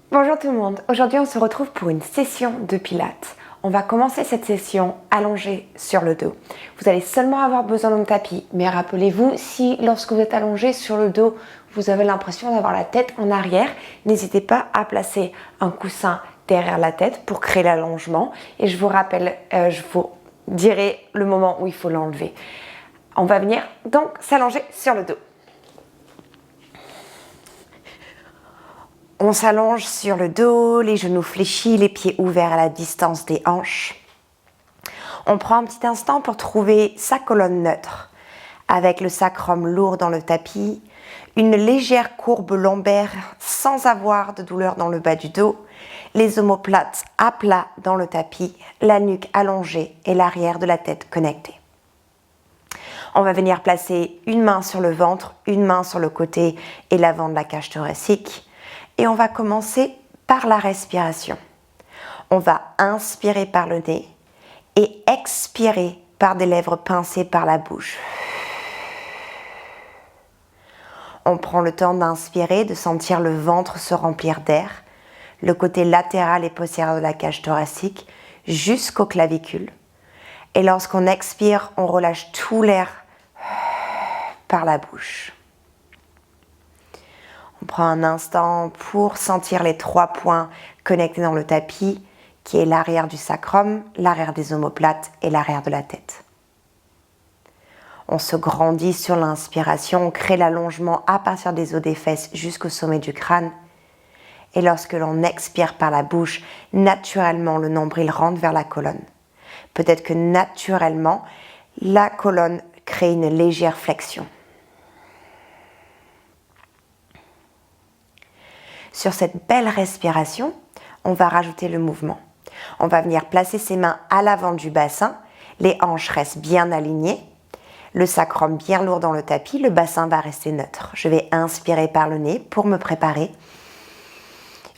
Bonjour tout le monde, aujourd'hui on se retrouve pour une session de pilates. On va commencer cette session allongée sur le dos. Vous allez seulement avoir besoin d'un tapis, mais rappelez-vous, si lorsque vous êtes allongé sur le dos, vous avez l'impression d'avoir la tête en arrière, n'hésitez pas à placer un coussin derrière la tête pour créer l'allongement. Et je vous dirai le moment où il faut l'enlever. On va venir donc s'allonger sur le dos. On s'allonge sur le dos, les genoux fléchis, les pieds ouverts à la distance des hanches. On prend un petit instant pour trouver sa colonne neutre, avec le sacrum lourd dans le tapis, une légère courbe lombaire sans avoir de douleur dans le bas du dos, les omoplates à plat dans le tapis, la nuque allongée et l'arrière de la tête connectée. On va venir placer une main sur le ventre, une main sur le côté et l'avant de la cage thoracique. Et on va commencer par la respiration. On va inspirer par le nez et expirer par des lèvres pincées par la bouche. On prend le temps d'inspirer, de sentir le ventre se remplir d'air, le côté latéral et postérieur de la cage thoracique jusqu'aux clavicules. Et lorsqu'on expire, on relâche tout l'air par la bouche. On prend un instant pour sentir les 3 points connectés dans le tapis, qui est l'arrière du sacrum, l'arrière des omoplates et l'arrière de la tête. On se grandit sur l'inspiration, on crée l'allongement à partir des os des fesses jusqu'au sommet du crâne. Et lorsque l'on expire par la bouche, naturellement le nombril rentre vers la colonne. Peut-être que naturellement, la colonne crée une légère flexion. Sur cette belle respiration, on va rajouter le mouvement. On va venir placer ses mains à l'avant du bassin, les hanches restent bien alignées, le sacrum bien lourd dans le tapis, le bassin va rester neutre. Je vais inspirer par le nez pour me préparer.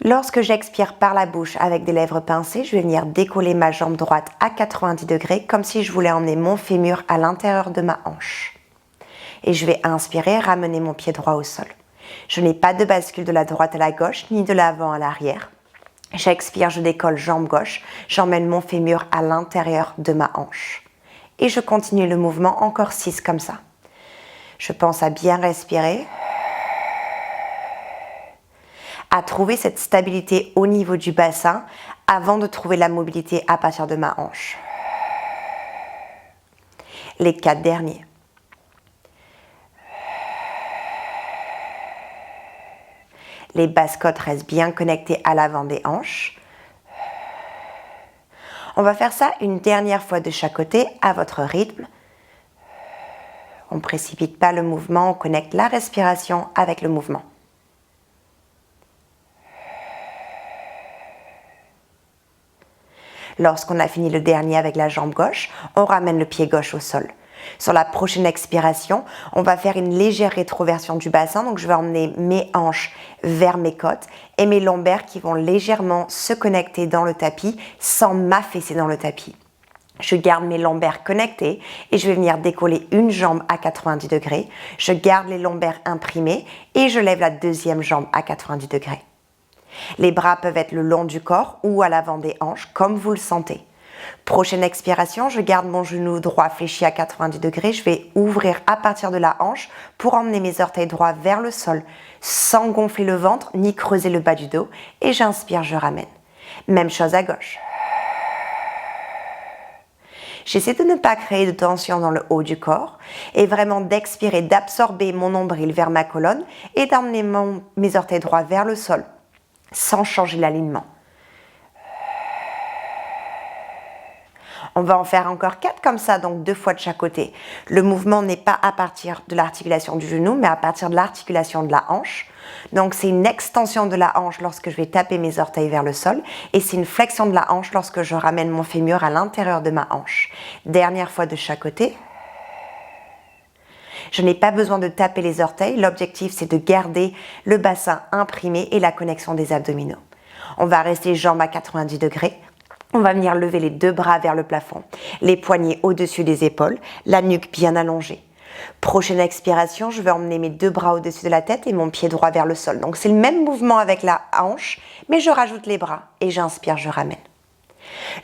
Lorsque j'expire par la bouche avec des lèvres pincées, je vais venir décoller ma jambe droite à 90 degrés, comme si je voulais emmener mon fémur à l'intérieur de ma hanche. Et je vais inspirer, ramener mon pied droit au sol. Je n'ai pas de bascule de la droite à la gauche, ni de l'avant à l'arrière. J'expire, je décolle jambe gauche, j'emmène mon fémur à l'intérieur de ma hanche. Et je continue le mouvement, encore 6 comme ça. Je pense à bien respirer, à trouver cette stabilité au niveau du bassin avant de trouver la mobilité à partir de ma hanche. Les 4 derniers. Les basses côtes restent bien connectées à l'avant des hanches. On va faire ça une dernière fois de chaque côté à votre rythme. On ne précipite pas le mouvement, on connecte la respiration avec le mouvement. Lorsqu'on a fini le dernier avec la jambe gauche, on ramène le pied gauche au sol. Sur la prochaine expiration, on va faire une légère rétroversion du bassin. Donc, je vais emmener mes hanches vers mes côtes et mes lombaires qui vont légèrement se connecter dans le tapis sans m'affaisser dans le tapis. Je garde mes lombaires connectés et je vais venir décoller une jambe à 90 degrés. Je garde les lombaires imprimés et je lève la deuxième jambe à 90 degrés. Les bras peuvent être le long du corps ou à l'avant des hanches, comme vous le sentez. Prochaine expiration, je garde mon genou droit fléchi à 90 degrés. Je vais ouvrir à partir de la hanche pour emmener mes orteils droits vers le sol sans gonfler le ventre ni creuser le bas du dos. Et j'inspire, je ramène. Même chose à gauche. J'essaie de ne pas créer de tension dans le haut du corps et vraiment d'expirer, d'absorber mon nombril vers ma colonne et d'emmener mes orteils droits vers le sol sans changer l'alignement. On va en faire encore 4 comme ça, donc 2 fois de chaque côté. Le mouvement n'est pas à partir de l'articulation du genou, mais à partir de l'articulation de la hanche. Donc c'est une extension de la hanche lorsque je vais taper mes orteils vers le sol, et c'est une flexion de la hanche lorsque je ramène mon fémur à l'intérieur de ma hanche. Dernière fois de chaque côté. Je n'ai pas besoin de taper les orteils, l'objectif c'est de garder le bassin imprimé et la connexion des abdominaux. On va rester jambes à 90 degrés. On va venir lever les 2 bras vers le plafond, les poignets au-dessus des épaules, la nuque bien allongée. Prochaine expiration, je vais emmener mes 2 bras au-dessus de la tête et mon pied droit vers le sol. Donc c'est le même mouvement avec la hanche, mais je rajoute les bras et j'inspire, je ramène.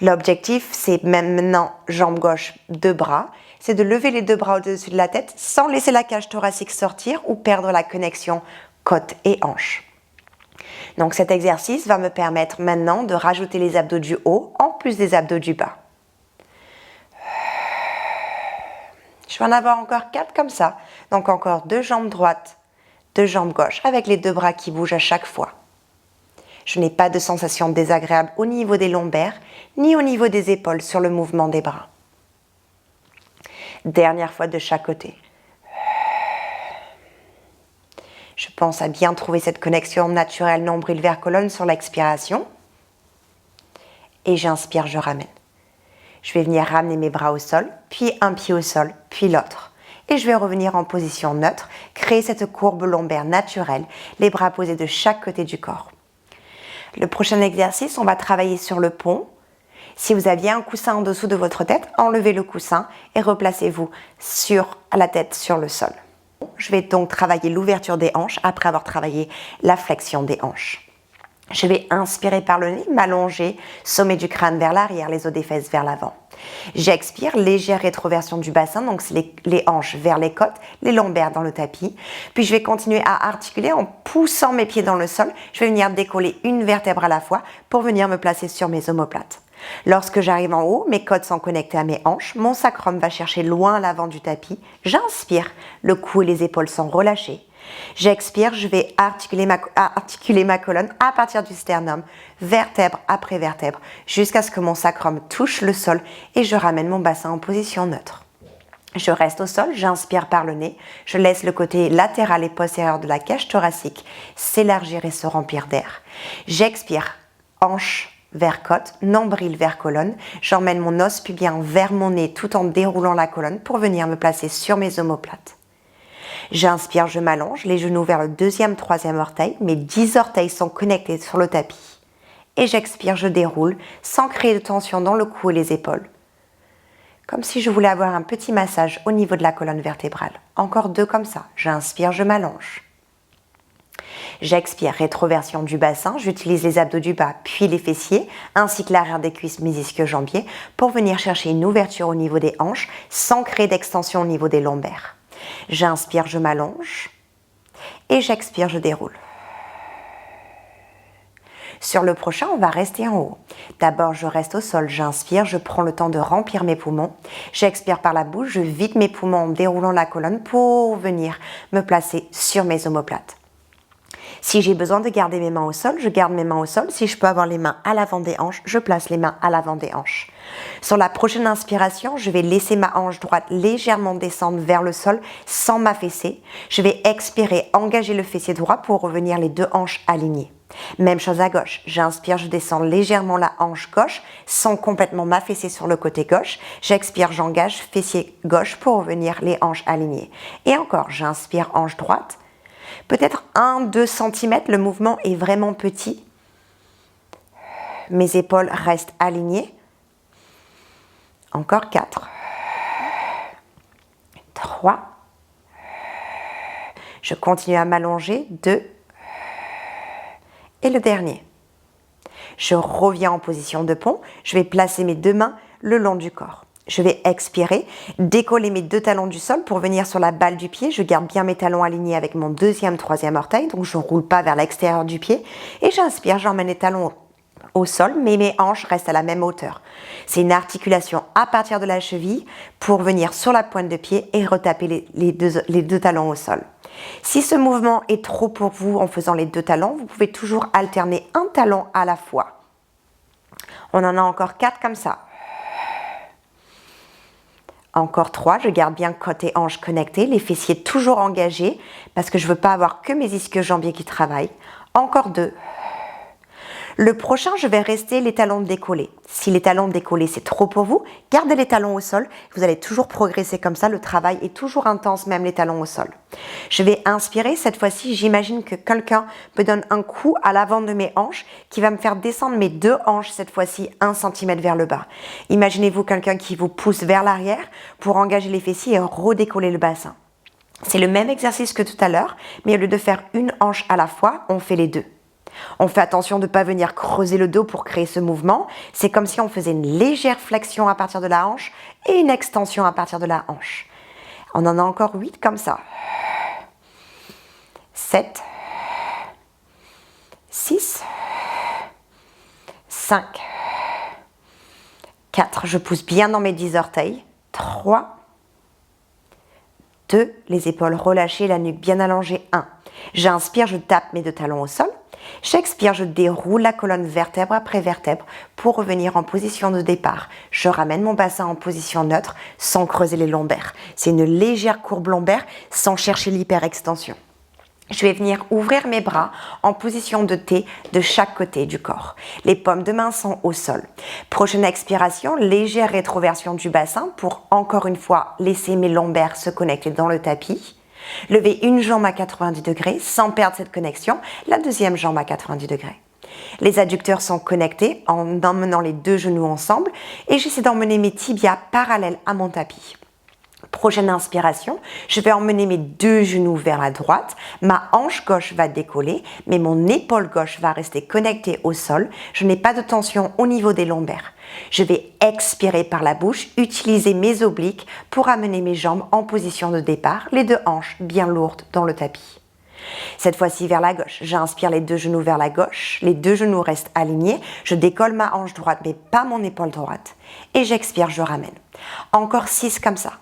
L'objectif, c'est maintenant jambe gauche, 2 bras, c'est de lever les 2 bras au-dessus de la tête sans laisser la cage thoracique sortir ou perdre la connexion côte et hanche. Donc cet exercice va me permettre maintenant de rajouter les abdos du haut en plus des abdos du bas. Je vais en avoir encore 4 comme ça. Donc encore 2 jambes droites, 2 jambes gauches avec les 2 bras qui bougent à chaque fois. Je n'ai pas de sensation désagréable au niveau des lombaires ni au niveau des épaules sur le mouvement des bras. Dernière fois de chaque côté. Je pense à bien trouver cette connexion naturelle nombril vers colonne sur l'expiration. Et j'inspire, je ramène. Je vais venir ramener mes bras au sol, puis un pied au sol, puis l'autre. Et je vais revenir en position neutre, créer cette courbe lombaire naturelle, les bras posés de chaque côté du corps. Le prochain exercice, on va travailler sur le pont. Si vous aviez un coussin en dessous de votre tête, enlevez le coussin et replacez-vous sur la tête sur le sol. Je vais donc travailler l'ouverture des hanches après avoir travaillé la flexion des hanches. Je vais inspirer par le nez, m'allonger, sommet du crâne vers l'arrière, les os des fesses vers l'avant. J'expire, légère rétroversion du bassin, donc c'est les hanches vers les côtes, les lombaires dans le tapis. Puis je vais continuer à articuler en poussant mes pieds dans le sol. Je vais venir décoller une vertèbre à la fois pour venir me placer sur mes omoplates. Lorsque j'arrive en haut, mes côtes sont connectées à mes hanches, mon sacrum va chercher loin à l'avant du tapis. J'inspire, le cou et les épaules sont relâchés. J'expire, je vais articuler ma colonne à partir du sternum, vertèbre après vertèbre, jusqu'à ce que mon sacrum touche le sol et je ramène mon bassin en position neutre. Je reste au sol, j'inspire par le nez, je laisse le côté latéral et postérieur de la cage thoracique s'élargir et se remplir d'air. J'expire, hanche vers côte, nombril vers colonne, j'emmène mon os pubien vers mon nez tout en déroulant la colonne pour venir me placer sur mes omoplates. J'inspire, je m'allonge, les genoux vers le 2e, 3e orteil, mes 10 orteils sont connectés sur le tapis. Et j'expire, je déroule, sans créer de tension dans le cou et les épaules. Comme si je voulais avoir un petit massage au niveau de la colonne vertébrale. Encore 2 comme ça. J'inspire, je m'allonge. J'expire, rétroversion du bassin, j'utilise les abdos du bas puis les fessiers, ainsi que l'arrière des cuisses, mes ischio-jambiers, pour venir chercher une ouverture au niveau des hanches, sans créer d'extension au niveau des lombaires. J'inspire, je m'allonge, et j'expire, je déroule. Sur le prochain, on va rester en haut. D'abord, je reste au sol, j'inspire, je prends le temps de remplir mes poumons. J'expire par la bouche, je vide mes poumons en déroulant la colonne pour venir me placer sur mes omoplates. Si j'ai besoin de garder mes mains au sol, je garde mes mains au sol. Si je peux avoir les mains à l'avant des hanches, je place les mains à l'avant des hanches. Sur la prochaine inspiration, je vais laisser ma hanche droite légèrement descendre vers le sol sans m'affaisser. Je vais expirer, engager le fessier droit pour revenir les 2 hanches alignées. Même chose à gauche. J'inspire, je descends légèrement la hanche gauche sans complètement m'affaisser sur le côté gauche. J'expire, j'engage fessier gauche pour revenir les hanches alignées. Et encore, j'inspire, hanche droite. Peut-être 1-2 cm, le mouvement est vraiment petit. Mes épaules restent alignées. Encore 4. 3. Je continue à m'allonger. 2. Et le dernier. Je reviens en position de pont. Je vais placer mes 2 mains le long du corps. Je vais expirer, décoller mes 2 talons du sol pour venir sur la balle du pied. Je garde bien mes talons alignés avec mon 2e, 3e orteil, donc je ne roule pas vers l'extérieur du pied. Et j'inspire, j'emmène les talons au sol, mais mes hanches restent à la même hauteur. C'est une articulation à partir de la cheville pour venir sur la pointe de pied et retaper les deux talons au sol. Si ce mouvement est trop pour vous en faisant les 2 talons, vous pouvez toujours alterner un talon à la fois. On en a encore 4 comme ça. Encore 3, je garde bien côté hanche connecté, les fessiers toujours engagés parce que je ne veux pas avoir que mes ischio-jambiers qui travaillent. Encore 2. Le prochain, je vais rester les talons décollés. Si les talons décollés, c'est trop pour vous, gardez les talons au sol. Vous allez toujours progresser comme ça. Le travail est toujours intense, même les talons au sol. Je vais inspirer. Cette fois-ci, j'imagine que quelqu'un me donne un coup à l'avant de mes hanches qui va me faire descendre mes 2 hanches, cette fois-ci 1 cm vers le bas. Imaginez-vous quelqu'un qui vous pousse vers l'arrière pour engager les fessiers et redécoller le bassin. C'est le même exercice que tout à l'heure, mais au lieu de faire une hanche à la fois, on fait les deux. On fait attention de ne pas venir creuser le dos pour créer ce mouvement. C'est comme si on faisait une légère flexion à partir de la hanche et une extension à partir de la hanche. On en a encore 8 comme ça. 7, 6, 5, 4, je pousse bien dans mes 10 orteils. 3, 2, les épaules relâchées, la nuque bien allongée. 1, j'inspire, je tape mes deux talons au sol. J'expire, je déroule la colonne vertèbre après vertèbre pour revenir en position de départ. Je ramène mon bassin en position neutre sans creuser les lombaires. C'est une légère courbe lombaire sans chercher l'hyperextension. Je vais venir ouvrir mes bras en position de T de chaque côté du corps. Les paumes de main sont au sol. Prochaine expiration, légère rétroversion du bassin pour encore une fois laisser mes lombaires se connecter dans le tapis. Lever une jambe à 90 degrés sans perdre cette connexion, la deuxième jambe à 90 degrés. Les adducteurs sont connectés en emmenant les deux genoux ensemble et j'essaie d'emmener mes tibias parallèles à mon tapis. Prochaine inspiration, je vais emmener mes deux genoux vers la droite, ma hanche gauche va décoller, mais mon épaule gauche va rester connectée au sol. Je n'ai pas de tension au niveau des lombaires. Je vais expirer par la bouche, utiliser mes obliques pour amener mes jambes en position de départ, les deux hanches bien lourdes dans le tapis. Cette fois-ci vers la gauche, j'inspire les deux genoux vers la gauche, les deux genoux restent alignés, je décolle ma hanche droite mais pas mon épaule droite et j'expire, je ramène. Encore 6 comme ça.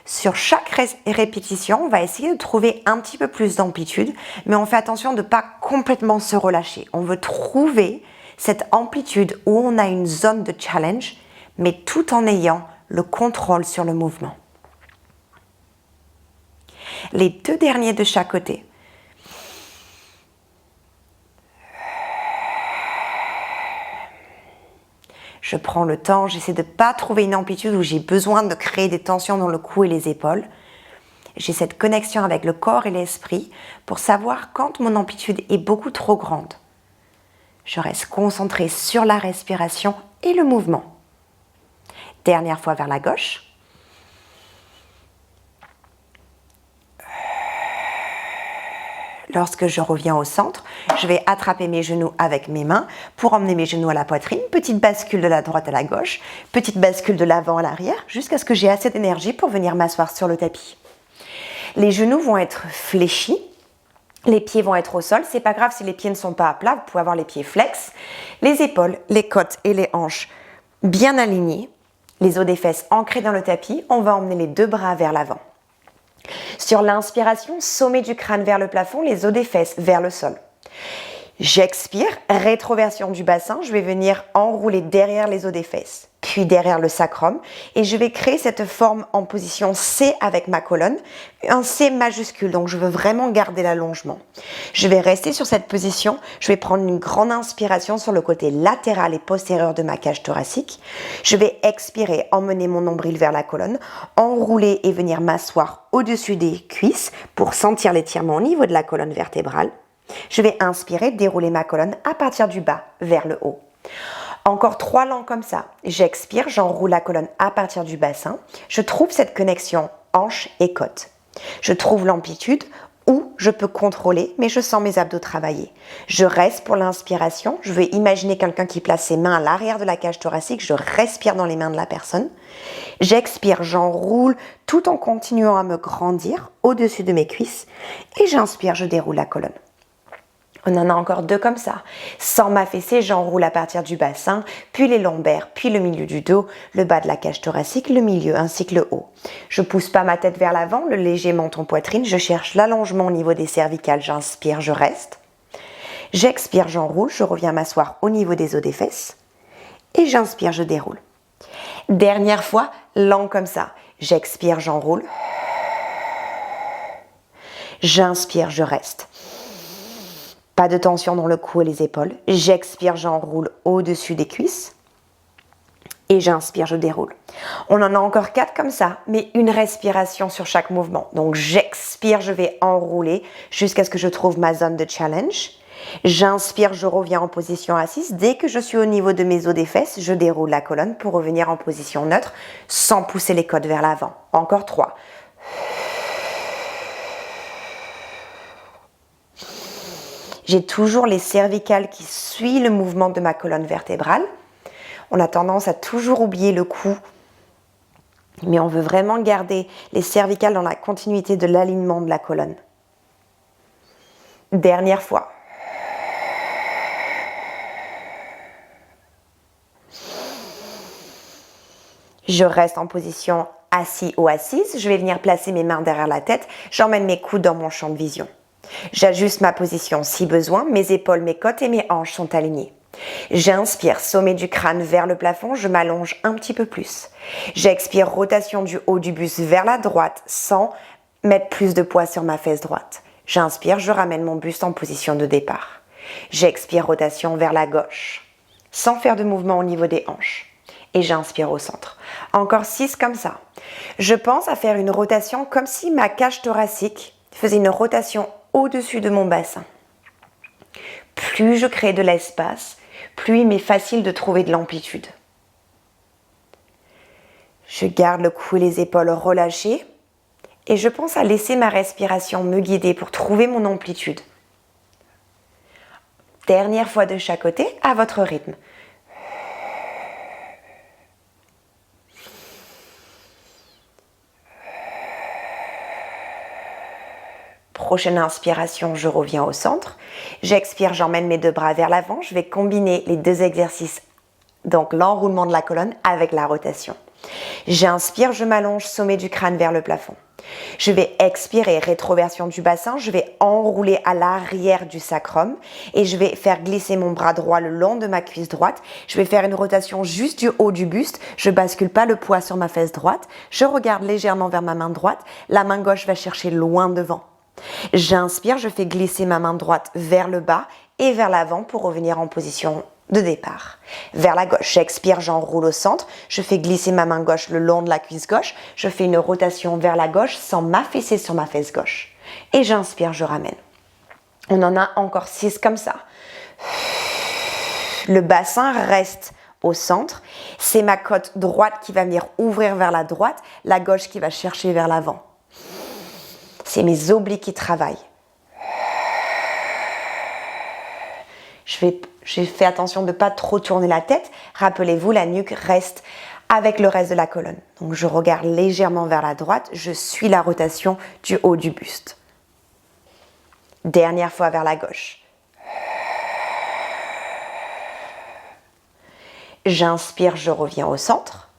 Sur chaque répétition, on va essayer de trouver un petit peu plus d'amplitude, mais on fait attention de ne pas complètement se relâcher. On veut trouver cette amplitude où on a une zone de challenge, mais tout en ayant le contrôle sur le mouvement. Les deux derniers de chaque côté. Je prends le temps, j'essaie de ne pas trouver une amplitude où j'ai besoin de créer des tensions dans le cou et les épaules. J'ai cette connexion avec le corps et l'esprit pour savoir quand mon amplitude est beaucoup trop grande. Je reste concentrée sur la respiration et le mouvement. Dernière fois vers la gauche. Lorsque je reviens au centre, je vais attraper mes genoux avec mes mains pour emmener mes genoux à la poitrine. Petite bascule de la droite à la gauche, petite bascule de l'avant à l'arrière, jusqu'à ce que j'ai assez d'énergie pour venir m'asseoir sur le tapis. Les genoux vont être fléchis, les pieds vont être au sol. C'est pas grave si les pieds ne sont pas à plat, vous pouvez avoir les pieds flex. Les épaules, les côtes et les hanches bien alignées. Les os des fesses ancrés dans le tapis. On va emmener les deux bras vers l'avant. Sur l'inspiration, sommet du crâne vers le plafond, les os des fesses vers le sol. J'expire, rétroversion du bassin, je vais venir enrouler derrière les os des fesses, puis derrière le sacrum, et je vais créer cette forme en position C avec ma colonne, un C majuscule, donc je veux vraiment garder l'allongement. Je vais rester sur cette position, je vais prendre une grande inspiration sur le côté latéral et postérieur de ma cage thoracique. Je vais expirer, emmener mon nombril vers la colonne, enrouler et venir m'asseoir au-dessus des cuisses pour sentir l'étirement au niveau de la colonne vertébrale. Je vais inspirer, dérouler ma colonne à partir du bas vers le haut. Encore 3 langues comme ça. J'expire, j'enroule la colonne à partir du bassin. Je trouve cette connexion hanche et côte. Je trouve l'amplitude où je peux contrôler, mais je sens mes abdos travailler. Je reste pour l'inspiration. Je vais imaginer quelqu'un qui place ses mains à l'arrière de la cage thoracique. Je respire dans les mains de la personne. J'expire, j'enroule tout en continuant à me grandir au-dessus de mes cuisses. Et j'inspire, je déroule la colonne. On en a encore 2 comme ça. Sans m'affaisser, j'enroule à partir du bassin, puis les lombaires, puis le milieu du dos, le bas de la cage thoracique, le milieu ainsi que le haut. Je pousse pas ma tête vers l'avant, le léger menton poitrine, je cherche l'allongement au niveau des cervicales, j'inspire, je reste. J'expire, j'enroule, je reviens m'asseoir au niveau des os des fesses. Et j'inspire, je déroule. Dernière fois, lent comme ça. J'expire, j'enroule. J'inspire, je reste. Pas de tension dans le cou et les épaules. J'expire, j'enroule au-dessus des cuisses. Et j'inspire, je déroule. On en a encore 4 comme ça, mais une respiration sur chaque mouvement. Donc j'expire, je vais enrouler jusqu'à ce que je trouve ma zone de challenge. J'inspire, je reviens en position assise. Dès que je suis au niveau de mes os des fesses, je déroule la colonne pour revenir en position neutre sans pousser les côtes vers l'avant. Encore 3. J'ai toujours les cervicales qui suivent le mouvement de ma colonne vertébrale. On a tendance à toujours oublier le cou, mais on veut vraiment garder les cervicales dans la continuité de l'alignement de la colonne. Dernière fois. Je reste en position assis ou assise. Je vais venir placer mes mains derrière la tête. J'emmène mes coudes dans mon champ de vision. J'ajuste ma position si besoin. Mes épaules, mes côtes et mes hanches sont alignées. J'inspire, sommet du crâne vers le plafond. Je m'allonge un petit peu plus. J'expire, rotation du haut du buste vers la droite sans mettre plus de poids sur ma fesse droite. J'inspire, je ramène mon buste en position de départ. J'expire, rotation vers la gauche sans faire de mouvement au niveau des hanches. Et j'inspire au centre. Encore 6 comme ça. Je pense à faire une rotation comme si ma cage thoracique faisait une rotation au-dessus de mon bassin. Plus je crée de l'espace, plus il m'est facile de trouver de l'amplitude. Je garde le cou et les épaules relâchées et je pense à laisser ma respiration me guider pour trouver mon amplitude. Dernière fois de chaque côté, à votre rythme. Prochaine inspiration, je reviens au centre. J'expire, j'emmène mes 2 bras vers l'avant. Je vais combiner les 2 exercices, donc l'enroulement de la colonne avec la rotation. J'inspire, je m'allonge, sommet du crâne vers le plafond. Je vais expirer, rétroversion du bassin. Je vais enrouler à l'arrière du sacrum et je vais faire glisser mon bras droit le long de ma cuisse droite. Je vais faire une rotation juste du haut du buste. Je bascule pas le poids sur ma fesse droite. Je regarde légèrement vers ma main droite. La main gauche va chercher loin devant. J'inspire, je fais glisser ma main droite vers le bas et vers l'avant pour revenir en position de départ. Vers la gauche, j'expire, j'enroule au centre, je fais glisser ma main gauche le long de la cuisse gauche, je fais une rotation vers la gauche sans m'affaisser sur ma fesse gauche. Et j'inspire, je ramène. On en a encore 6 comme ça. Le bassin reste au centre. C'est ma côte droite qui va venir ouvrir vers la droite, la gauche qui va chercher vers l'avant. C'est mes obliques qui travaillent. J'ai fait attention de ne pas trop tourner la tête. Rappelez-vous, la nuque reste avec le reste de la colonne. Donc je regarde légèrement vers la droite, je suis la rotation du haut du buste. Dernière fois vers la gauche. J'inspire, je reviens au centre.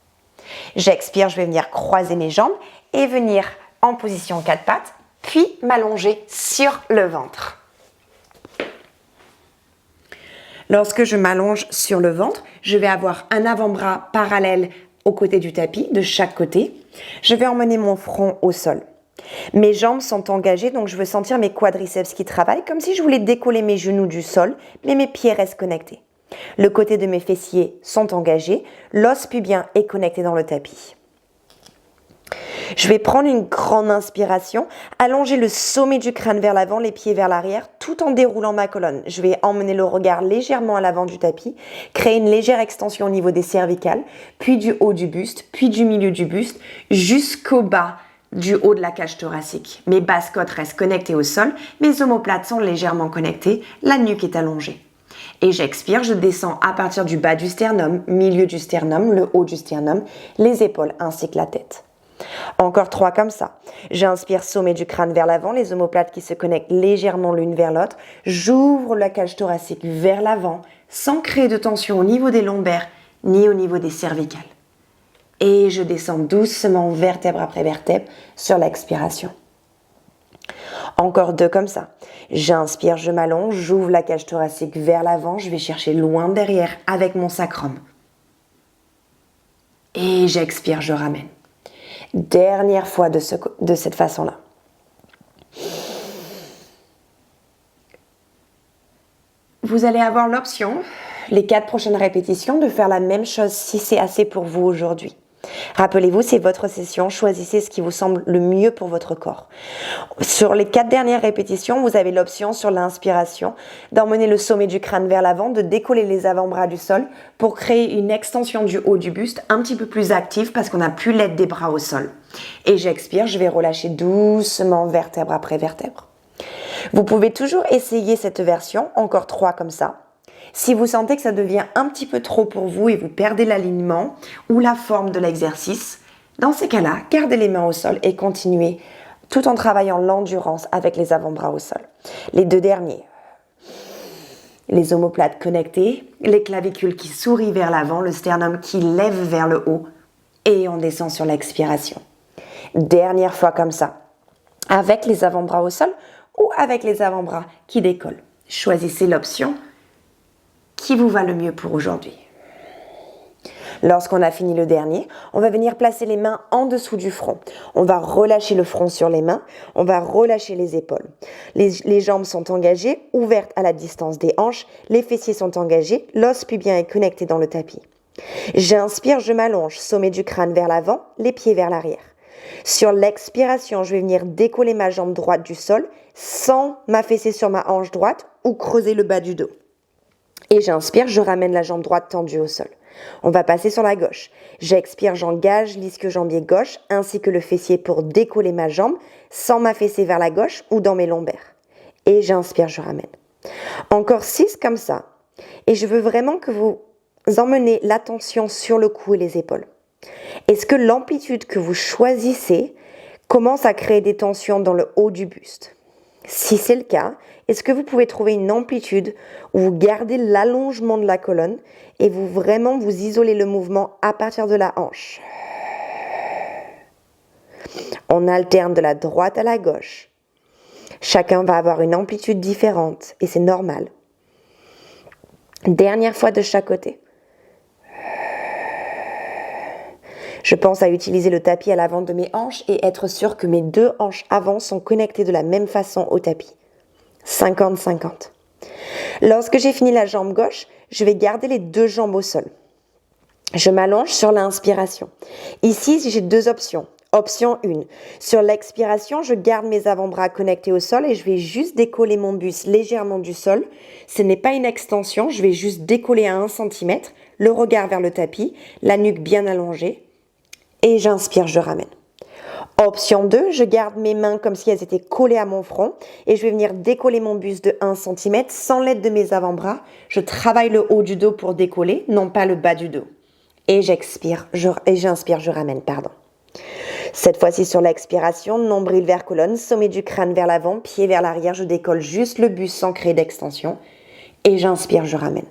J'expire, je vais venir croiser mes jambes et venir en position 4 pattes, puis m'allonger sur le ventre. Lorsque je m'allonge sur le ventre, je vais avoir un avant-bras parallèle au côté du tapis, de chaque côté. Je vais emmener mon front au sol. Mes jambes sont engagées, donc je veux sentir mes quadriceps qui travaillent, comme si je voulais décoller mes genoux du sol, mais mes pieds restent connectés. Le côté de mes fessiers sont engagés, l'os pubien est connecté dans le tapis. Je vais prendre une grande inspiration, allonger le sommet du crâne vers l'avant, les pieds vers l'arrière, tout en déroulant ma colonne. Je vais emmener le regard légèrement à l'avant du tapis, créer une légère extension au niveau des cervicales, puis du haut du buste, puis du milieu du buste, jusqu'au bas du haut de la cage thoracique. Mes basses côtes restent connectées au sol, mes omoplates sont légèrement connectées, la nuque est allongée. Et j'expire, je descends à partir du bas du sternum, milieu du sternum, le haut du sternum, les épaules ainsi que la tête. Encore 3 comme ça. J'inspire, sommet du crâne vers l'avant, les omoplates qui se connectent légèrement l'une vers l'autre. J'ouvre la cage thoracique vers l'avant, sans créer de tension au niveau des lombaires, ni au niveau des cervicales. Et je descends doucement, vertèbre après vertèbre, sur l'expiration. Encore 2 comme ça. J'inspire, je m'allonge, j'ouvre la cage thoracique vers l'avant, je vais chercher loin derrière avec mon sacrum. Et j'expire, je ramène. Dernière fois de cette façon-là. Vous allez avoir l'option, les 4 prochaines répétitions, de faire la même chose si c'est assez pour vous aujourd'hui. Rappelez-vous, c'est votre session, choisissez ce qui vous semble le mieux pour votre corps. Sur les 4 dernières répétitions, vous avez l'option sur l'inspiration d'emmener le sommet du crâne vers l'avant, de décoller les avant-bras du sol pour créer une extension du haut du buste un petit peu plus active parce qu'on n'a plus l'aide des bras au sol. Et j'expire, je vais relâcher doucement vertèbre après vertèbre. Vous pouvez toujours essayer cette version, encore 3 comme ça. Si vous sentez que ça devient un petit peu trop pour vous et vous perdez l'alignement ou la forme de l'exercice, dans ces cas-là, gardez les mains au sol et continuez tout en travaillant l'endurance avec les avant-bras au sol. Les 2 derniers. Les omoplates connectées, les clavicules qui sourient vers l'avant, le sternum qui lève vers le haut et on descend sur l'expiration. Dernière fois comme ça, avec les avant-bras au sol ou avec les avant-bras qui décollent. Choisissez l'option qui vous va le mieux pour aujourd'hui. Lorsqu'on a fini le dernier, on va venir placer les mains en dessous du front. On va relâcher le front sur les mains, on va relâcher les épaules. Les jambes sont engagées, ouvertes à la distance des hanches, les fessiers sont engagés, l'os pubien est connecté dans le tapis. J'inspire, je m'allonge, sommet du crâne vers l'avant, les pieds vers l'arrière. Sur l'expiration, je vais venir décoller ma jambe droite du sol sans m'affaisser sur ma hanche droite ou creuser le bas du dos. Et j'inspire, je ramène la jambe droite tendue au sol. On va passer sur la gauche. J'expire, j'engage l'ischio-jambier gauche ainsi que le fessier pour décoller ma jambe sans m'affaisser vers la gauche ou dans mes lombaires. Et j'inspire, je ramène. Encore 6 comme ça. Et je veux vraiment que vous emmenez l'attention sur le cou et les épaules. Est-ce que l'amplitude que vous choisissez commence à créer des tensions dans le haut du buste? Si c'est le cas, est-ce que vous pouvez trouver une amplitude où vous gardez l'allongement de la colonne et vous isolez le mouvement à partir de la hanche? On alterne de la droite à la gauche. Chacun va avoir une amplitude différente et c'est normal. Dernière fois de chaque côté. Je pense à utiliser le tapis à l'avant de mes hanches et être sûr que mes 2 hanches avant sont connectées de la même façon au tapis. 50-50. Lorsque j'ai fini la jambe gauche, je vais garder les 2 jambes au sol. Je m'allonge sur l'inspiration. Ici, j'ai 2 options. Option 1. Sur l'expiration, je garde mes avant-bras connectés au sol et je vais juste décoller mon buste légèrement du sol. Ce n'est pas une extension, je vais juste décoller à 1 cm, le regard vers le tapis, la nuque bien allongée. Et j'inspire, je ramène. Option 2, je garde mes mains comme si elles étaient collées à mon front et je vais venir décoller mon buste de 1 cm sans l'aide de mes avant-bras. Je travaille le haut du dos pour décoller, non pas le bas du dos. Et j'inspire, je ramène, Cette fois-ci sur l'expiration, nombril vers colonne, sommet du crâne vers l'avant, pied vers l'arrière, je décolle juste le buste sans créer d'extension. Et j'inspire, je ramène.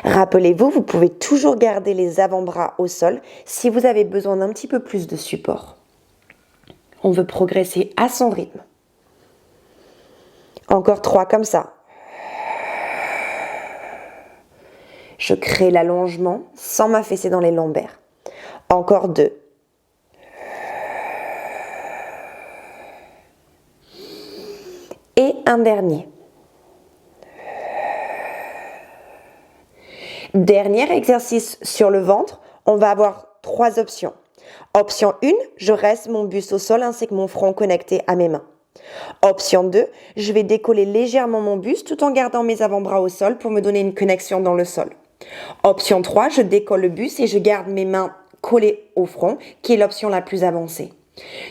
Rappelez-vous, vous pouvez toujours garder les avant-bras au sol si vous avez besoin d'un petit peu plus de support. On veut progresser à son rythme. Encore 3 comme ça. Je crée l'allongement sans m'affaisser dans les lombaires. Encore 2. Et un dernier. Dernier exercice sur le ventre, on va avoir 3 options. Option 1, je reste mon buste au sol ainsi que mon front connecté à mes mains. Option 2, je vais décoller légèrement mon buste tout en gardant mes avant-bras au sol pour me donner une connexion dans le sol. Option 3, je décolle le buste et je garde mes mains collées au front, qui est l'option la plus avancée.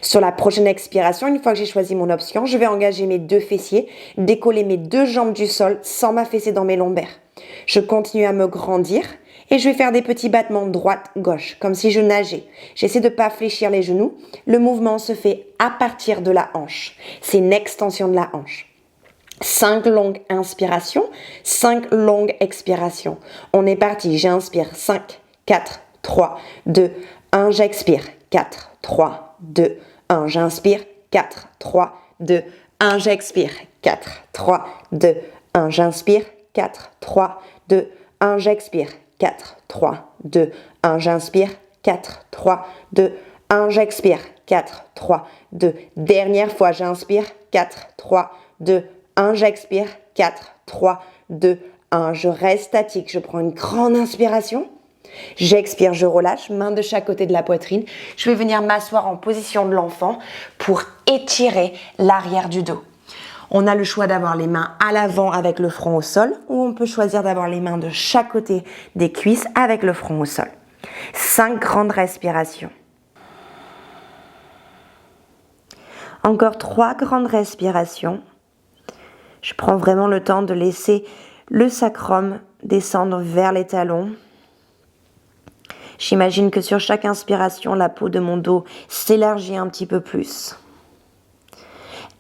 Sur la prochaine expiration, une fois que j'ai choisi mon option, je vais engager mes 2 fessiers, décoller mes 2 jambes du sol sans m'affaisser dans mes lombaires. Je continue à me grandir et je vais faire des petits battements droite-gauche, comme si je nageais. J'essaie de ne pas fléchir les genoux. Le mouvement se fait à partir de la hanche. C'est une extension de la hanche. 5 longues inspirations, 5 longues expirations. On est parti, j'inspire 5, 4, 3, 2, 1, j'expire 4, 3, 2, 1, j'inspire 4, 3, 2, 1, j'expire 4, 3, 2, 1, j'inspire 4, 3, 2, 1, j'expire 4, 3, 2, 1, j'inspire 4, 3, 2, 1, j'expire 4, 3, 2. Dernière fois, j'inspire 4, 3, 2, 1, j'expire 4, 3, 2, 1. Je reste statique, je prends une grande inspiration. J'expire, je relâche, main de chaque côté de la poitrine. Je vais venir m'asseoir en position de l'enfant pour étirer l'arrière du dos. On a le choix d'avoir les mains à l'avant avec le front au sol ou on peut choisir d'avoir les mains de chaque côté des cuisses avec le front au sol. 5 grandes respirations. Encore 3 grandes respirations. Je prends vraiment le temps de laisser le sacrum descendre vers les talons. J'imagine que sur chaque inspiration, la peau de mon dos s'élargit un petit peu plus.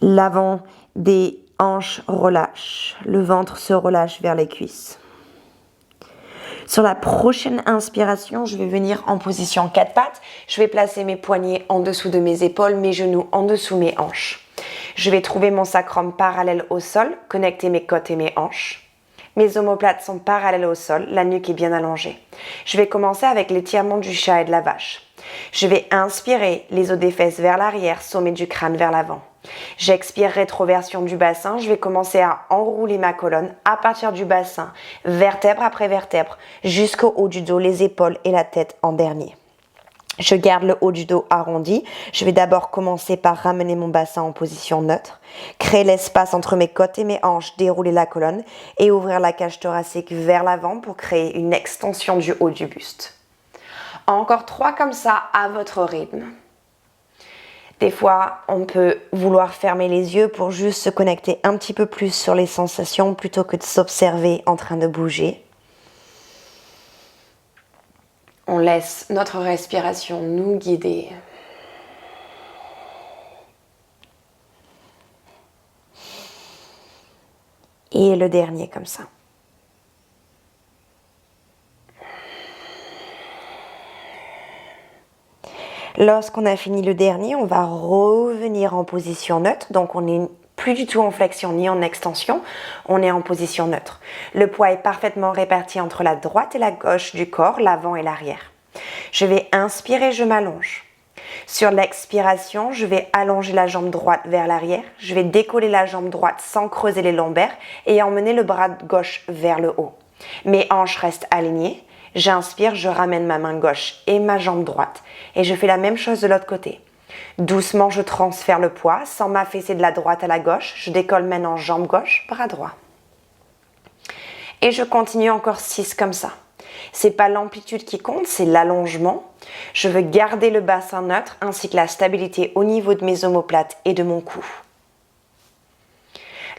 L'avant des hanches relâche, le ventre se relâche vers les cuisses. Sur la prochaine inspiration, je vais venir en position 4 pattes. Je vais placer mes poignets en dessous de mes épaules, mes genoux en dessous mes hanches. Je vais trouver mon sacrum parallèle au sol, connecter mes côtes et mes hanches. Mes omoplates sont parallèles au sol, la nuque est bien allongée. Je vais commencer avec l'étirement du chat et de la vache. Je vais inspirer les os des fesses vers l'arrière, sommet du crâne vers l'avant. J'expire, rétroversion du bassin. Je vais commencer à enrouler ma colonne à partir du bassin, vertèbre après vertèbre, jusqu'au haut du dos, les épaules et la tête en dernier. Je garde le haut du dos arrondi. Je vais d'abord commencer par ramener mon bassin en position neutre, créer l'espace entre mes côtes et mes hanches, dérouler la colonne et ouvrir la cage thoracique vers l'avant pour créer une extension du haut du buste. Encore 3 comme ça à votre rythme. Des fois, on peut vouloir fermer les yeux pour juste se connecter un petit peu plus sur les sensations plutôt que de s'observer en train de bouger. On laisse notre respiration nous guider. Et le dernier comme ça. Lorsqu'on a fini le dernier, on va revenir en position neutre. Donc on n'est plus du tout en flexion ni en extension, on est en position neutre. Le poids est parfaitement réparti entre la droite et la gauche du corps, l'avant et l'arrière. Je vais inspirer, je m'allonge. Sur l'expiration, je vais allonger la jambe droite vers l'arrière. Je vais décoller la jambe droite sans creuser les lombaires et emmener le bras gauche vers le haut. Mes hanches restent alignées. J'inspire, je ramène ma main gauche et ma jambe droite. Et je fais la même chose de l'autre côté. Doucement, je transfère le poids sans m'affaisser de la droite à la gauche. Je décolle maintenant jambe gauche, bras droit. Et je continue encore 6 comme ça. C'est pas l'amplitude qui compte, c'est l'allongement. Je veux garder le bassin neutre ainsi que la stabilité au niveau de mes omoplates et de mon cou.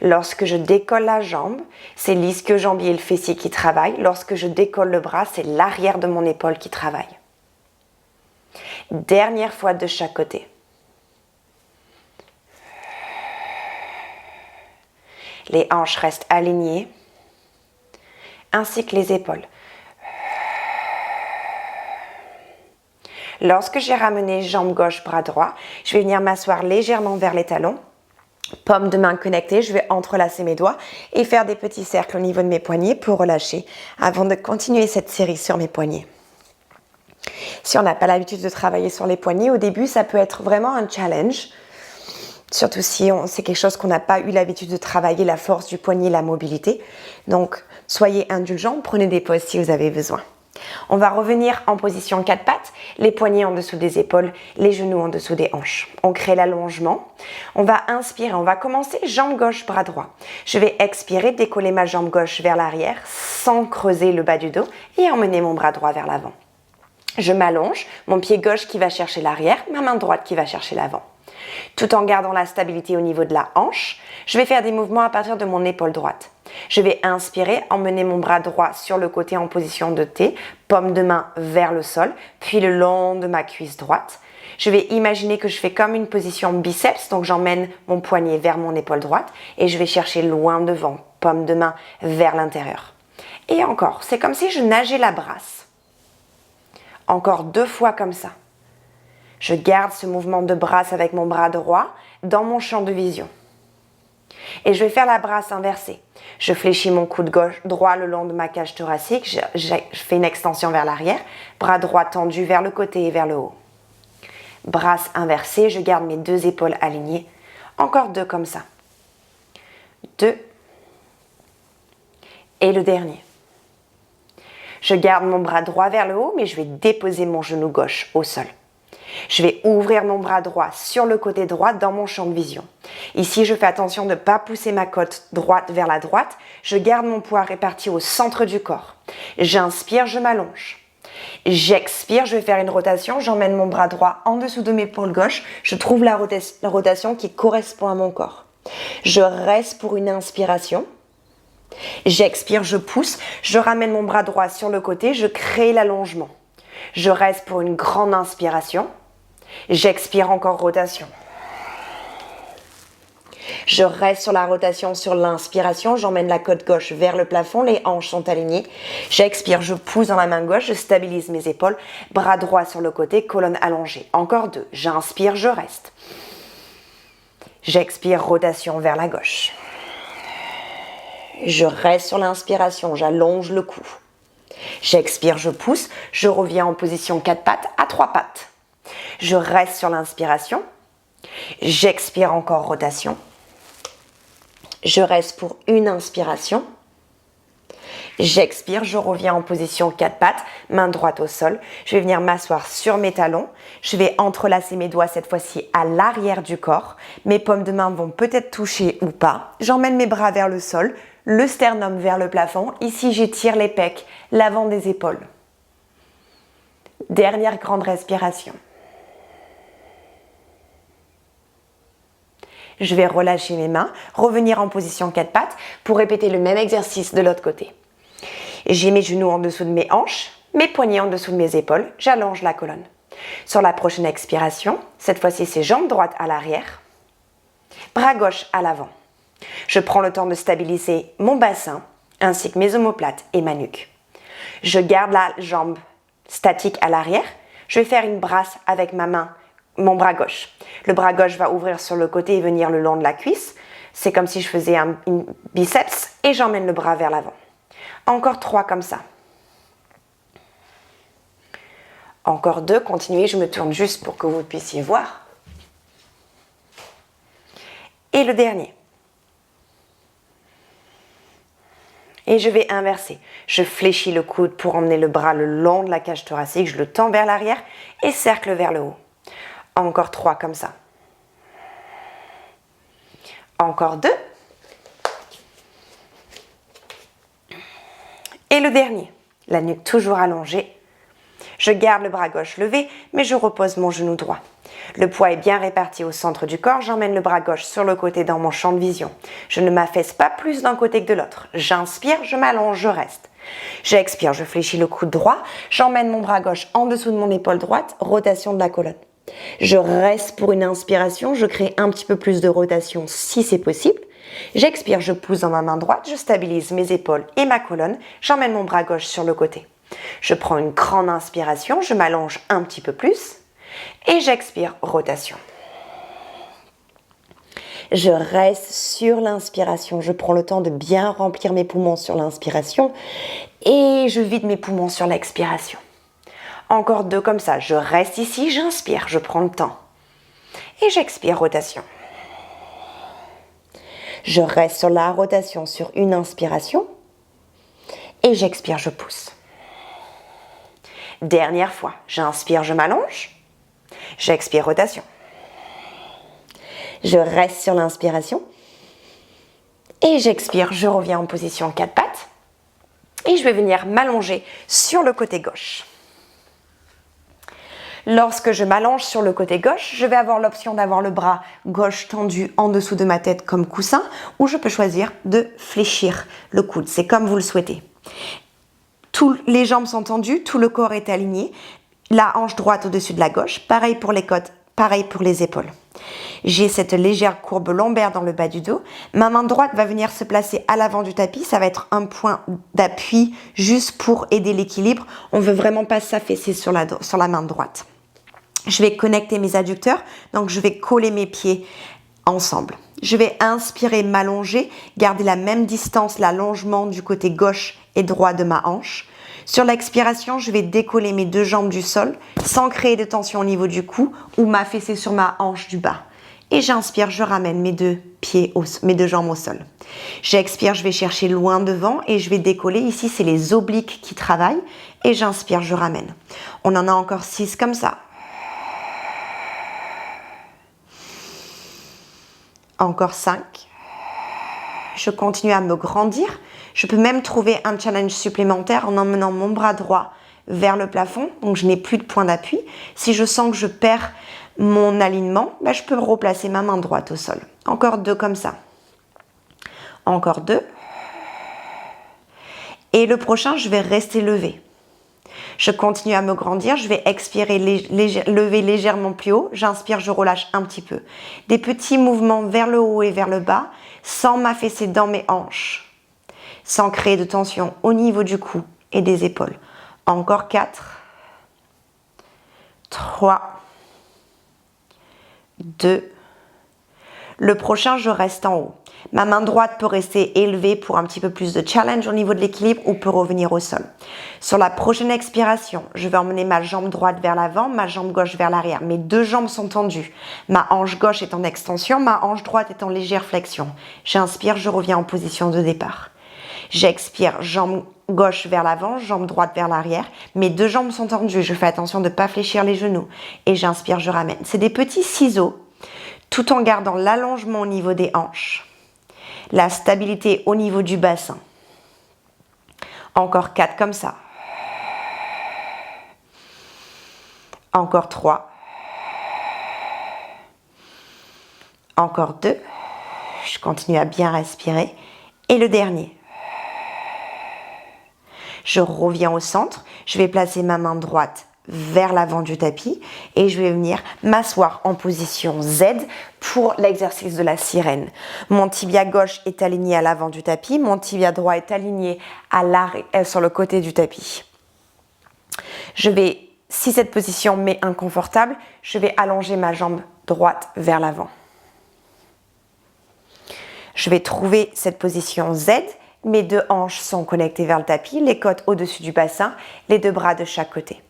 Lorsque je décolle la jambe, c'est l'ischio-jambier et le fessier qui travaillent. Lorsque je décolle le bras, c'est l'arrière de mon épaule qui travaille. Dernière fois de chaque côté. Les hanches restent alignées, ainsi que les épaules. Lorsque j'ai ramené jambe gauche, bras droit, je vais venir m'asseoir légèrement vers les talons. Paume de main connectée, je vais entrelacer mes doigts et faire des petits cercles au niveau de mes poignets pour relâcher avant de continuer cette série sur mes poignets. Si on n'a pas l'habitude de travailler sur les poignets, au début, ça peut être vraiment un challenge. Surtout si c'est quelque chose qu'on n'a pas eu l'habitude de travailler, la force du poignet, la mobilité. Donc, soyez indulgents, prenez des pauses si vous avez besoin. On va revenir en position 4 pattes, les poignets en dessous des épaules, les genoux en dessous des hanches. On crée l'allongement. On va inspirer, on va commencer jambe gauche, bras droit. Je vais expirer, décoller ma jambe gauche vers l'arrière sans creuser le bas du dos et emmener mon bras droit vers l'avant. Je m'allonge, mon pied gauche qui va chercher l'arrière, ma main droite qui va chercher l'avant. Tout en gardant la stabilité au niveau de la hanche, je vais faire des mouvements à partir de mon épaule droite. Je vais inspirer, emmener mon bras droit sur le côté en position de T, paume de main vers le sol, puis le long de ma cuisse droite. Je vais imaginer que je fais comme une position biceps, donc j'emmène mon poignet vers mon épaule droite et je vais chercher loin devant, paume de main vers l'intérieur. Et encore, c'est comme si je nageais la brasse. Encore 2 fois comme ça. Je garde ce mouvement de brasse avec mon bras droit dans mon champ de vision. Et je vais faire la brasse inversée. Je fléchis mon coude gauche droit le long de ma cage thoracique. Je fais une extension vers l'arrière. Bras droit tendu vers le côté et vers le haut. Brasse inversée. Je garde mes 2 épaules alignées. Encore 2 comme ça. 2. Et le dernier. Je garde mon bras droit vers le haut, mais je vais déposer mon genou gauche au sol. Je vais ouvrir mon bras droit sur le côté droit dans mon champ de vision. Ici, je fais attention de ne pas pousser ma côte droite vers la droite. Je garde mon poids réparti au centre du corps. J'inspire, je m'allonge. J'expire, je vais faire une rotation, j'emmène mon bras droit en dessous de mes épaules gauche, je trouve la rotation qui correspond à mon corps. Je reste pour une inspiration. J'expire, je pousse, je ramène mon bras droit sur le côté, je crée l'allongement. Je reste pour une grande inspiration. J'expire, encore rotation. Je reste sur la rotation, sur l'inspiration, j'emmène la côte gauche vers le plafond, les hanches sont alignées. J'expire, je pousse dans la main gauche, je stabilise mes épaules, bras droit sur le côté, colonne allongée. Encore 2, j'inspire, je reste. J'expire, rotation vers la gauche. Je reste sur l'inspiration, j'allonge le cou. J'expire, je pousse, je reviens en position 4 pattes à 3 pattes. Je reste sur l'inspiration. J'expire, encore rotation. Je reste pour une inspiration. J'expire, je reviens en position 4 pattes, main droite au sol. Je vais venir m'asseoir sur mes talons. Je vais entrelacer mes doigts cette fois-ci à l'arrière du corps. Mes paumes de main vont peut-être toucher ou pas. J'emmène mes bras vers le sol, le sternum vers le plafond. Ici, j'étire les pecs, l'avant des épaules. Dernière grande respiration. Je vais relâcher mes mains, revenir en position 4 pattes pour répéter le même exercice de l'autre côté. J'ai mes genoux en dessous de mes hanches, mes poignets en dessous de mes épaules, j'allonge la colonne. Sur la prochaine expiration, cette fois-ci c'est jambe droite à l'arrière, bras gauche à l'avant. Je prends le temps de stabiliser mon bassin ainsi que mes omoplates et ma nuque. Je garde la jambe statique à l'arrière, je vais faire une brasse avec ma main, mon bras gauche. Le bras gauche va ouvrir sur le côté et venir le long de la cuisse. C'est comme si je faisais un biceps et j'emmène le bras vers l'avant. Encore 3 comme ça. Encore 2, continuez, je me tourne juste pour que vous puissiez voir. Et le dernier. Et je vais inverser. Je fléchis le coude pour emmener le bras le long de la cage thoracique, je le tends vers l'arrière et cercle vers le haut. Encore 3 comme ça. Encore 2. Et le dernier. La nuque toujours allongée. Je garde le bras gauche levé, mais je repose mon genou droit. Le poids est bien réparti au centre du corps. J'emmène le bras gauche sur le côté dans mon champ de vision. Je ne m'affaisse pas plus d'un côté que de l'autre. J'inspire, je m'allonge, je reste. J'expire, je fléchis le coude droit. J'emmène mon bras gauche en dessous de mon épaule droite. Rotation de la colonne. Je reste pour une inspiration, je crée un petit peu plus de rotation si c'est possible. J'expire, je pousse dans ma main droite, je stabilise mes épaules et ma colonne, j'emmène mon bras gauche sur le côté. Je prends une grande inspiration, je m'allonge un petit peu plus et j'expire, rotation. Je reste sur l'inspiration, je prends le temps de bien remplir mes poumons sur l'inspiration et je vide mes poumons sur l'expiration. Encore 2 comme ça, je reste ici, j'inspire, je prends le temps. Et j'expire, rotation. Je reste sur la rotation sur une inspiration. Et j'expire, je pousse. Dernière fois, j'inspire, je m'allonge. J'expire, rotation. Je reste sur l'inspiration. Et j'expire, je reviens en position 4 pattes. Et je vais venir m'allonger sur le côté gauche. Lorsque je m'allonge sur le côté gauche, je vais avoir l'option d'avoir le bras gauche tendu en dessous de ma tête comme coussin ou je peux choisir de fléchir le coude. C'est comme vous le souhaitez. Les jambes sont tendues, tout le corps est aligné. La hanche droite au-dessus de la gauche. Pareil pour les côtes, pareil pour les épaules. J'ai cette légère courbe lombaire dans le bas du dos. Ma main droite va venir se placer à l'avant du tapis. Ça va être un point d'appui juste pour aider l'équilibre. On ne veut vraiment pas s'affaisser sur la main droite. Je vais connecter mes adducteurs, donc je vais coller mes pieds ensemble. Je vais inspirer, m'allonger, garder la même distance, l'allongement du côté gauche et droit de ma hanche. Sur l'expiration, je vais décoller mes 2 jambes du sol sans créer de tension au niveau du cou ou m'affaisser sur ma hanche du bas. Et j'inspire, je ramène mes 2 jambes au sol. J'expire, je vais chercher loin devant et je vais décoller. Ici, c'est les obliques qui travaillent. Et j'inspire, je ramène. On en a encore 6 comme ça. Encore 5. Je continue à me grandir. Je peux même trouver un challenge supplémentaire en emmenant mon bras droit vers le plafond, donc je n'ai plus de point d'appui. Si je sens que je perds mon alignement, je peux replacer ma main droite au sol. Encore 2 comme ça. Encore 2. Et le prochain, je vais rester levé. Je continue à me grandir, je vais expirer, lever légèrement plus haut. J'inspire, je relâche un petit peu. Des petits mouvements vers le haut et vers le bas, sans m'affaisser dans mes hanches, sans créer de tension au niveau du cou et des épaules. Encore 4, 3, 2. Le prochain, je reste en haut. Ma main droite peut rester élevée pour un petit peu plus de challenge au niveau de l'équilibre ou peut revenir au sol. Sur la prochaine expiration, je vais emmener ma jambe droite vers l'avant, ma jambe gauche vers l'arrière. Mes 2 jambes sont tendues. Ma hanche gauche est en extension, ma hanche droite est en légère flexion. J'inspire, je reviens en position de départ. J'expire, jambe gauche vers l'avant, jambe droite vers l'arrière. Mes 2 jambes sont tendues, je fais attention de ne pas fléchir les genoux. Et j'inspire, je ramène. C'est des petits ciseaux, tout en gardant l'allongement au niveau des hanches. La stabilité au niveau du bassin. Encore 4 comme ça. Encore 3. Encore 2. Je continue à bien respirer. Et le dernier. Je reviens au centre. Je vais placer ma main droite vers l'avant du tapis et je vais venir m'asseoir en position Z pour l'exercice de la sirène. Mon tibia gauche est aligné à l'avant du tapis, mon tibia droit est aligné à l'arrière sur le côté du tapis. Je vais, si cette position m'est inconfortable, je vais allonger ma jambe droite vers l'avant. Je vais trouver cette position Z. Mes 2 hanches sont connectées vers le tapis, les côtes au-dessus du bassin, les 2 bras de chaque côté.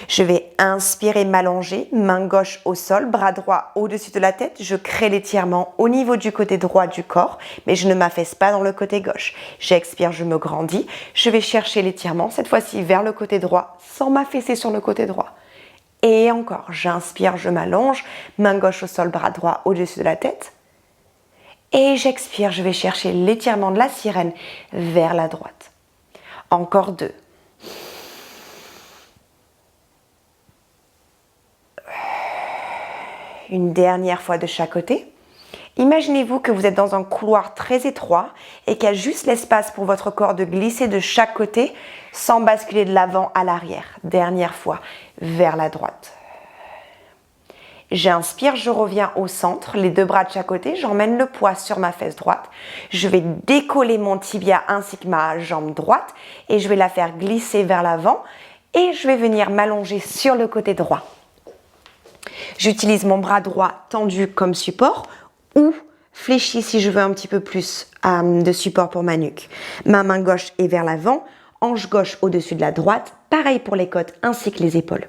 Je vais inspirer, m'allonger, main gauche au sol, bras droit au-dessus de la tête. Je crée l'étirement au niveau du côté droit du corps, mais je ne m'affaisse pas dans le côté gauche. J'expire, je me grandis. Je vais chercher l'étirement, cette fois-ci vers le côté droit, sans m'affaisser sur le côté droit. Et encore, j'inspire, je m'allonge, main gauche au sol, bras droit au-dessus de la tête. Et j'expire, je vais chercher l'étirement de la sirène vers la droite. Encore 2. Une dernière fois de chaque côté. Imaginez-vous que vous êtes dans un couloir très étroit et qu'il y a juste l'espace pour votre corps de glisser de chaque côté sans basculer de l'avant à l'arrière. Dernière fois, vers la droite. J'inspire, je reviens au centre, les 2 bras de chaque côté, j'emmène le poids sur ma fesse droite. Je vais décoller mon tibia ainsi que ma jambe droite et je vais la faire glisser vers l'avant et je vais venir m'allonger sur le côté droit. J'utilise mon bras droit tendu comme support ou fléchi si je veux un petit peu plus de support pour ma nuque. Ma main gauche est vers l'avant, hanche gauche au-dessus de la droite, pareil pour les côtes ainsi que les épaules.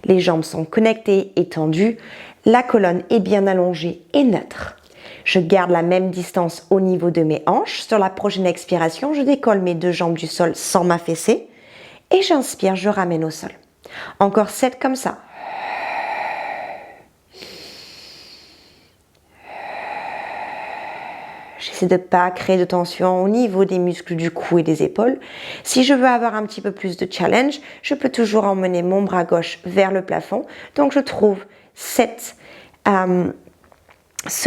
Les jambes sont connectées et tendues, la colonne est bien allongée et neutre. Je garde la même distance au niveau de mes hanches. Sur la prochaine expiration, je décolle mes 2 jambes du sol sans m'affaisser et j'inspire, je ramène au sol. Encore 7 comme ça. J'essaie de ne pas créer de tension au niveau des muscles du cou et des épaules. Si je veux avoir un petit peu plus de challenge, je peux toujours emmener mon bras gauche vers le plafond. Donc je trouve ce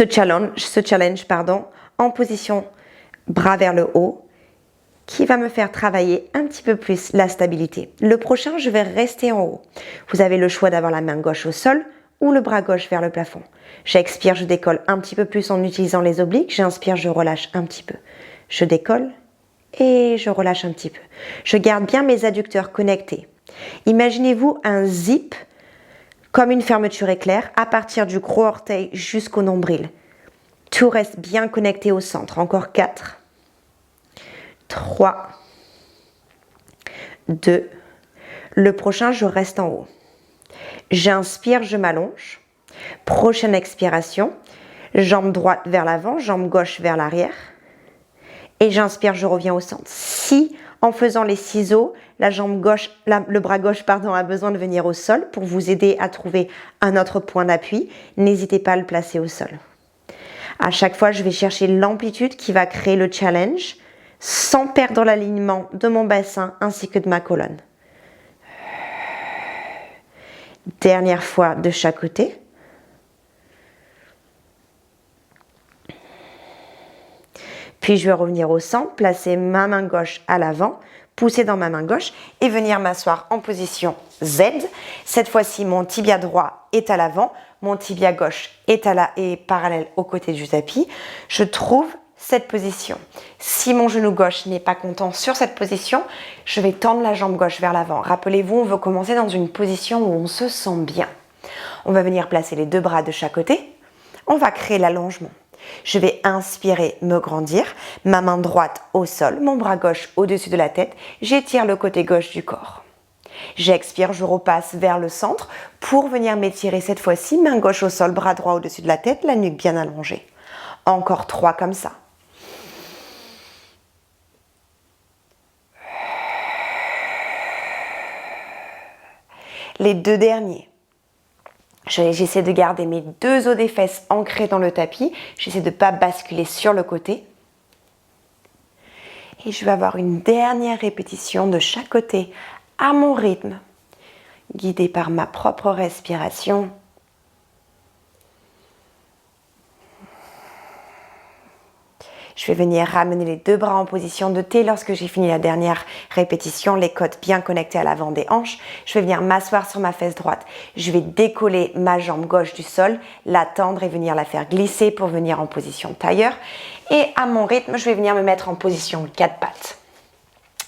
challenge en position bras vers le haut qui va me faire travailler un petit peu plus la stabilité. Le prochain, je vais rester en haut. Vous avez le choix d'avoir la main gauche au sol ou le bras gauche vers le plafond. J'expire, je décolle un petit peu plus en utilisant les obliques. J'inspire, je relâche un petit peu. Je décolle et je relâche un petit peu. Je garde bien mes adducteurs connectés. Imaginez-vous un zip comme une fermeture éclair à partir du gros orteil jusqu'au nombril. Tout reste bien connecté au centre. Encore 4, 3, 2. Le prochain, je reste en haut. J'inspire, je m'allonge. Prochaine expiration, jambe droite vers l'avant, jambe gauche vers l'arrière. Et j'inspire, je reviens au centre. Si, en faisant les ciseaux, le bras gauche a besoin de venir au sol pour vous aider à trouver un autre point d'appui, n'hésitez pas à le placer au sol. À chaque fois, je vais chercher l'amplitude qui va créer le challenge sans perdre l'alignement de mon bassin ainsi que de ma colonne. Dernière fois de chaque côté. Puis je vais revenir au centre, placer ma main gauche à l'avant, pousser dans ma main gauche et venir m'asseoir en position Z. Cette fois-ci, mon tibia droit est à l'avant, mon tibia gauche est parallèle au côté du tapis. Je trouve cette position. Si mon genou gauche n'est pas content sur cette position, je vais tendre la jambe gauche vers l'avant. Rappelez-vous, on veut commencer dans une position où on se sent bien. On va venir placer les deux bras de chaque côté. On va créer l'allongement. Je vais inspirer, me grandir, ma main droite au sol, mon bras gauche au-dessus de la tête, j'étire le côté gauche du corps. J'expire, je repasse vers le centre pour venir m'étirer cette fois-ci, main gauche au sol, bras droit au-dessus de la tête, la nuque bien allongée. Encore 3 comme ça. Les 2 derniers. J'essaie de garder mes 2 os des fesses ancrés dans le tapis. J'essaie de ne pas basculer sur le côté. Et je vais avoir une dernière répétition de chaque côté à mon rythme, guidée par ma propre respiration. Je vais venir ramener les 2 bras en position de T lorsque j'ai fini la dernière répétition, les côtes bien connectées à l'avant des hanches. Je vais venir m'asseoir sur ma fesse droite. Je vais décoller ma jambe gauche du sol, la tendre et venir la faire glisser pour venir en position tailleur. Et à mon rythme, je vais venir me mettre en position 4 pattes.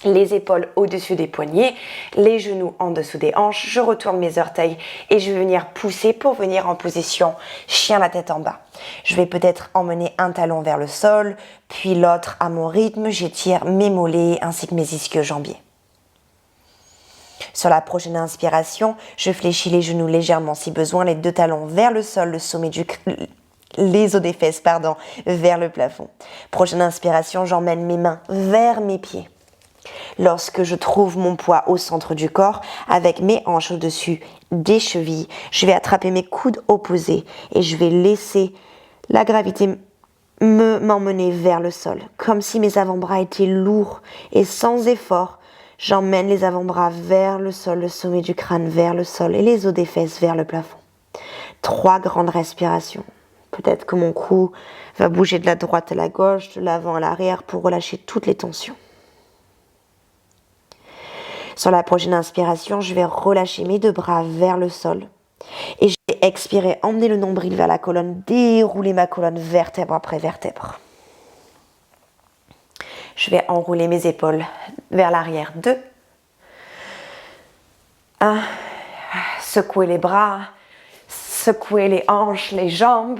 Les épaules au-dessus des poignets, les genoux en dessous des hanches, je retourne mes orteils et je vais venir pousser pour venir en position chien la tête en bas. Je vais peut-être emmener un talon vers le sol, puis l'autre à mon rythme, j'étire mes mollets ainsi que mes ischio-jambiers. Sur la prochaine inspiration, je fléchis les genoux légèrement si besoin, les 2 talons vers le sol, le sommet les os des fesses, vers le plafond. Prochaine inspiration, j'emmène mes mains vers mes pieds. Lorsque je trouve mon poids au centre du corps, avec mes hanches au-dessus des chevilles, je vais attraper mes coudes opposés et je vais laisser la gravité m'emmener vers le sol, comme si mes avant-bras étaient lourds et sans effort. J'emmène les avant-bras vers le sol, le sommet du crâne vers le sol et les os des fesses vers le plafond. 3 grandes respirations. Peut-être que mon cou va bouger de la droite à la gauche, de l'avant à l'arrière pour relâcher toutes les tensions. Sur la prochaine inspiration, je vais relâcher mes 2 bras vers le sol. Et je vais expirer, emmener le nombril vers la colonne, dérouler ma colonne vertèbre après vertèbre. Je vais enrouler mes épaules vers l'arrière. 2. 1. Secouer les bras, secouer les hanches, les jambes.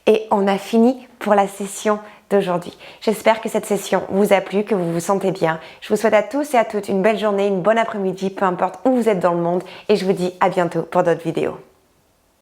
Et on a fini pour la session d'aujourd'hui. J'espère que cette session vous a plu, que vous vous sentez bien. Je vous souhaite à tous et à toutes une belle journée, une bonne après-midi, peu importe où vous êtes dans le monde. Et je vous dis à bientôt pour d'autres vidéos.